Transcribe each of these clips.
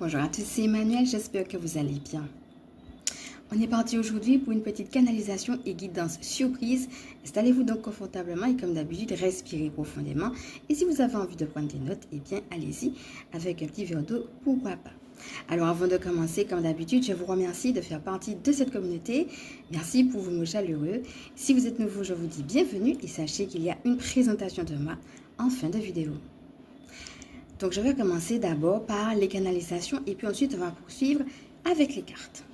Bonjour à tous, c'est Emmanuel, j'espère que vous allez bien. On est parti aujourd'hui pour une petite canalisation et guidance surprise. Installez-vous donc confortablement et comme d'habitude, respirez profondément. Et si vous avez envie de prendre des notes, eh bien allez-y avec un petit verre d'eau, pourquoi pas. Alors avant de commencer, comme d'habitude, je vous remercie de faire partie de cette communauté. Merci pour vos mots chaleureux. Si vous êtes nouveau, je vous dis bienvenue et sachez qu'il y a une présentation de moi en fin de vidéo. Donc je vais commencer d'abord par les canalisations et puis ensuite on va poursuivre avec les cartes.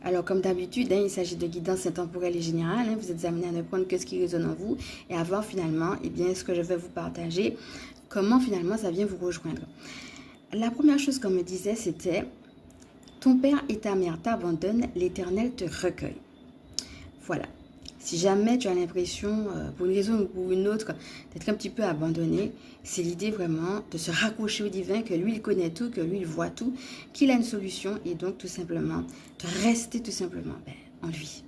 Alors comme d'habitude, il s'agit de guidance intemporelle et générale. Vous êtes amenés à ne prendre que ce qui résonne en vous et à voir finalement ce que je vais vous partager, comment finalement ça vient vous rejoindre. La première chose qu'on me disait c'était « Ton père et ta mère t'abandonnent, l'Éternel te recueille ». Voilà. Si jamais tu as l'impression, pour une raison ou pour une autre, d'être un petit peu abandonné, c'est l'idée vraiment de se raccrocher au divin, que lui, il connaît tout, que lui, il voit tout, qu'il a une solution et donc tout simplement, de rester tout simplement en lui.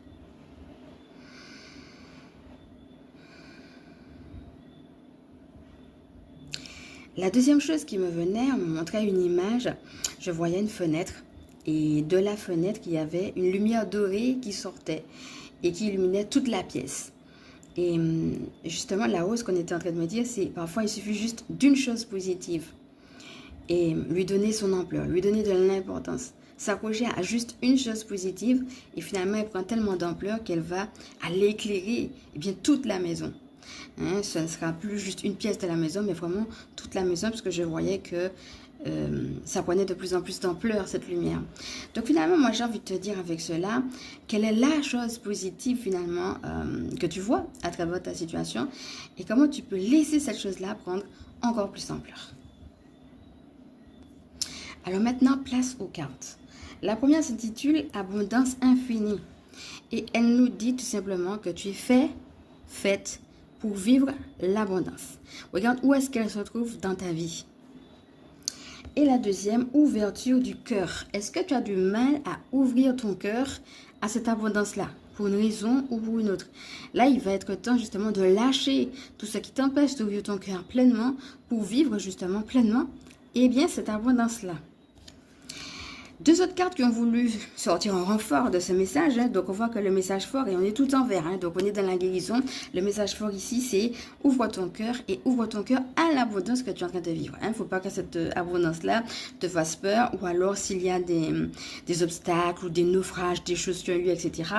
La deuxième chose qui me venait, on me montrait une image, je voyais une fenêtre et de la fenêtre, il y avait une lumière dorée qui sortait et qui illuminait toute la pièce. Et justement, là-haut, ce qu'on était en train de me dire, c'est parfois il suffit juste d'une chose positive et lui donner son ampleur, lui donner de l'importance. S'accrocher à juste une chose positive et finalement, elle prend tellement d'ampleur qu'elle va aller éclairer toute la maison. Ce ne sera plus juste une pièce de la maison, mais vraiment toute la maison, parce que je voyais que ça prenait de plus en plus d'ampleur, cette lumière. Donc finalement, moi j'ai envie de te dire avec cela, quelle est la chose positive finalement que tu vois à travers ta situation et comment tu peux laisser cette chose-là prendre encore plus d'ampleur. Alors maintenant, place aux cartes. La première s'intitule « Abondance infinie » et elle nous dit tout simplement que tu es faite pour vivre l'abondance. Regarde où est-ce qu'elle se trouve dans ta vie. Et la deuxième, ouverture du cœur. Est-ce que tu as du mal à ouvrir ton cœur à cette abondance-là, pour une raison ou pour une autre? Là, il va être temps justement de lâcher tout ce qui t'empêche d'ouvrir ton cœur pleinement pour vivre justement pleinement cette abondance-là. Deux autres cartes qui ont voulu sortir en renfort de ce message. Donc, on voit que le message fort, et on est tout en vert. Donc, on est dans la guérison. Le message fort ici, c'est ouvre ton cœur et ouvre ton cœur à l'abondance que tu es en train de vivre. Il ne faut pas que cette abondance-là te fasse peur. Ou alors, s'il y a des obstacles ou des naufrages, des choses que tu as eues, etc.,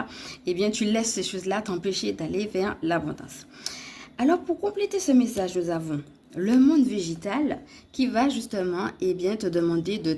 tu laisses ces choses-là t'empêcher d'aller vers l'abondance. Alors, pour compléter ce message, nous avons le monde végétal qui va justement te demander de